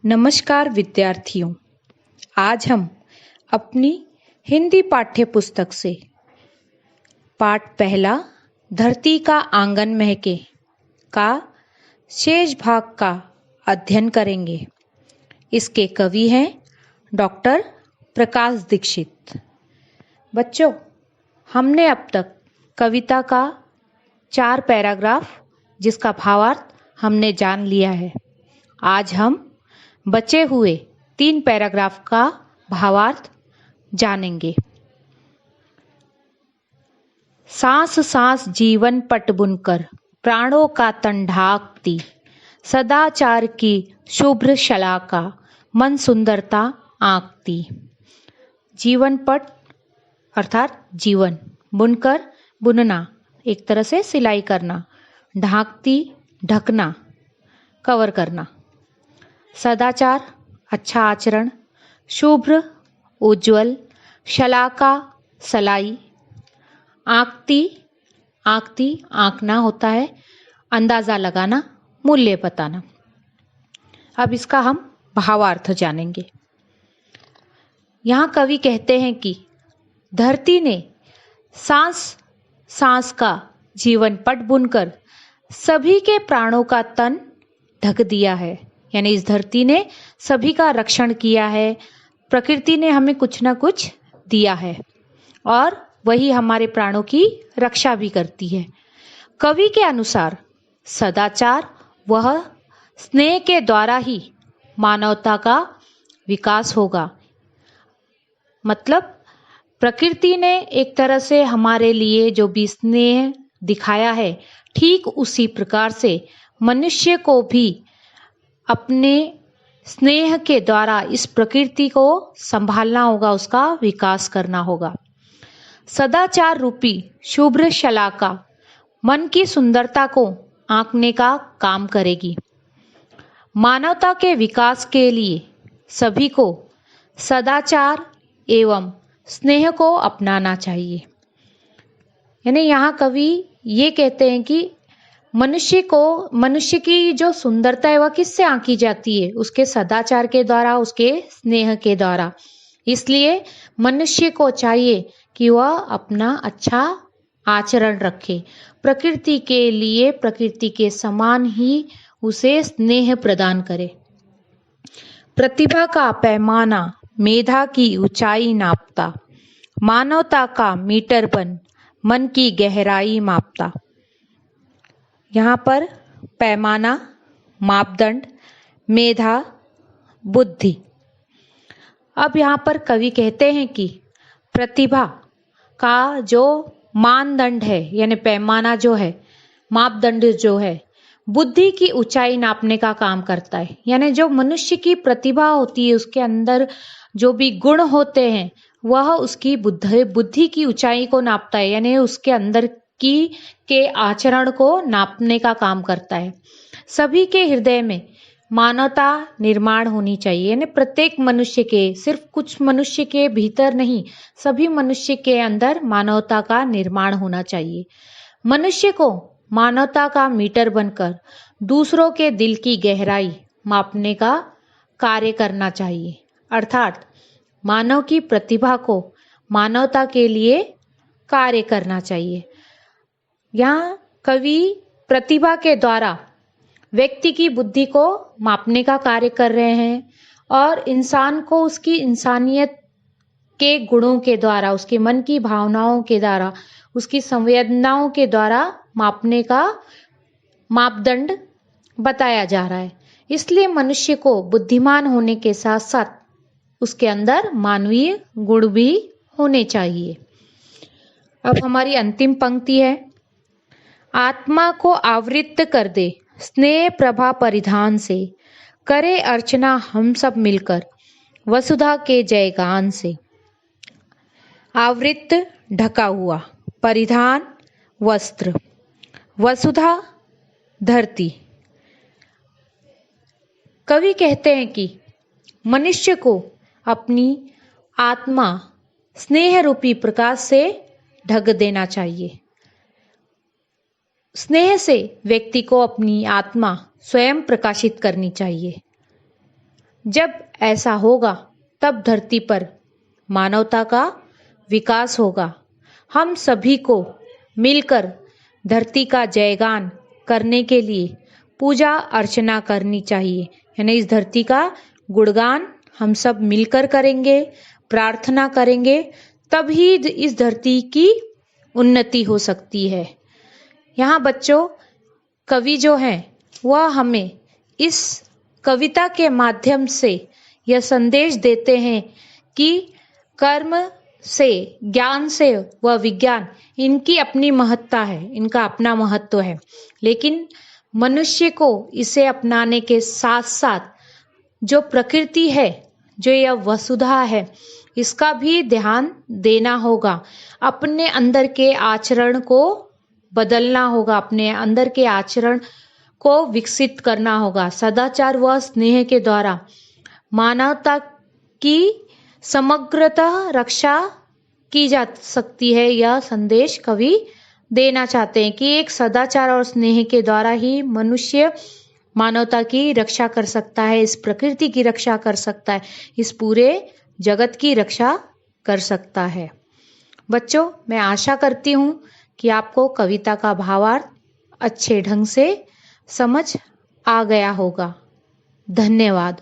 नमस्कार विद्यार्थियों, आज हम अपनी हिंदी पाठ्य पुस्तक से पाठ पहला धरती का आंगन महके का शेष भाग का अध्ययन करेंगे। इसके कवि हैं डॉक्टर प्रकाश दीक्षित। बच्चों, हमने अब तक कविता का 4 पैराग्राफ जिसका भावार्थ हमने जान लिया है। आज हम बचे हुए 3 पैराग्राफ का भावार्थ जानेंगे। सांस सांस जीवन पट बुनकर प्राणों का तन ढाकती, सदाचार की शुभ्र शलाका मन सुंदरता आंकती। जीवन पट अर्थात जीवन, बुनकर बुनना एक तरह से सिलाई करना, ढाकती ढकना कवर करना, सदाचार अच्छा आचरण, शुभ्र उज्जवल, शलाका सलाई, आंकती आंकती आंकना होता है, अंदाजा लगाना, मूल्य बताना। अब इसका हम भावार्थ जानेंगे। यहाँ कवि कहते हैं कि धरती ने सांस सांस का जीवन पट बुनकर सभी के प्राणों का तन ढक दिया है। यानी इस धरती ने सभी का रक्षण किया है, प्रकृति ने हमें कुछ ना कुछ दिया है और वही हमारे प्राणों की रक्षा भी करती है। कवि के अनुसार सदाचार वह स्नेह के द्वारा ही मानवता का विकास होगा। मतलब प्रकृति ने एक तरह से हमारे लिए जो भी स्नेह दिखाया है, ठीक उसी प्रकार से मनुष्य को भी अपने स्नेह के द्वारा इस प्रकृति को संभालना होगा, उसका विकास करना होगा। सदाचार रूपी शुभ्र शलाका मन की सुंदरता को आंकने का काम करेगी। मानवता के विकास के लिए सभी को सदाचार एवं स्नेह को अपनाना चाहिए। यानी यहाँ कवि ये कहते हैं कि मनुष्य की जो सुंदरता है वह किससे आंकी जाती है? उसके सदाचार के द्वारा, उसके स्नेह के द्वारा। इसलिए मनुष्य को चाहिए कि वह अपना अच्छा आचरण रखे, प्रकृति के लिए प्रकृति के समान ही उसे स्नेह प्रदान करे। प्रतिभा का पैमाना मेधा की ऊंचाई नापता, मानवता का मीटरबन मन की गहराई मापता। यहाँ पर पैमाना, मापदंड, मेधा, बुद्धि। अब यहाँ पर कवि कहते हैं कि प्रतिभा का जो मानदंड है, यानी पैमाना जो है, मापदंड जो है, बुद्धि की ऊंचाई नापने का काम करता है। यानी जो मनुष्य की प्रतिभा होती है, उसके अंदर जो भी गुण होते हैं, वह उसकी बुद्धि की ऊंचाई को नापता है, यानी उसके अंदर के आचरण को नापने का काम करता है। सभी के हृदय में मानवता निर्माण होनी चाहिए। यानी प्रत्येक मनुष्य के, सिर्फ कुछ मनुष्य के भीतर नहीं, सभी मनुष्य के अंदर मानवता का निर्माण होना चाहिए। मनुष्य को मानवता का मीटर बनकर दूसरों के दिल की गहराई मापने का कार्य करना चाहिए। अर्थात मानव की प्रतिभा को मानवता के लिए कार्य करना चाहिए। यहाँ कवि प्रतिभा के द्वारा व्यक्ति की बुद्धि को मापने का कार्य कर रहे हैं और इंसान को उसकी इंसानियत के गुणों के द्वारा, उसके मन की भावनाओं के द्वारा, उसकी संवेदनाओं के द्वारा मापने का मापदंड बताया जा रहा है। इसलिए मनुष्य को बुद्धिमान होने के साथ साथ उसके अंदर मानवीय गुण भी होने चाहिए। अब हमारी अंतिम पंक्ति है, आत्मा को आवृत कर दे स्नेह प्रभा परिधान से, करे अर्चना हम सब मिलकर वसुधा के जयगान से। आवृत ढका हुआ, परिधान वस्त्र, वसुधा धरती। कवि कहते हैं कि मनुष्य को अपनी आत्मा स्नेह रूपी प्रकाश से ढक देना चाहिए। स्नेह से व्यक्ति को अपनी आत्मा स्वयं प्रकाशित करनी चाहिए। जब ऐसा होगा तब धरती पर मानवता का विकास होगा। हम सभी को मिलकर धरती का जयगान करने के लिए पूजा अर्चना करनी चाहिए। यानी इस धरती का गुणगान हम सब मिलकर करेंगे, प्रार्थना करेंगे, तभी इस धरती की उन्नति हो सकती है। यहाँ बच्चों, कवि जो हैं वह हमें इस कविता के माध्यम से यह संदेश देते हैं कि कर्म से, ज्ञान से व विज्ञान, इनकी अपनी महत्ता है, इनका अपना महत्व है, लेकिन मनुष्य को इसे अपनाने के साथ साथ जो प्रकृति है, जो यह वसुधा है, इसका भी ध्यान देना होगा। अपने अंदर के आचरण को बदलना होगा, अपने अंदर के आचरण को विकसित करना होगा। सदाचार व स्नेह के द्वारा मानवता की समग्रतः रक्षा की जा सकती है। यह संदेश कवि देना चाहते हैं कि एक सदाचार और स्नेह के द्वारा ही मनुष्य मानवता की रक्षा कर सकता है, इस प्रकृति की रक्षा कर सकता है, इस पूरे जगत की रक्षा कर सकता है। बच्चों, मैं आशा करती हूँ कि आपको कविता का भावार्थ अच्छे ढंग से समझ आ गया होगा। धन्यवाद।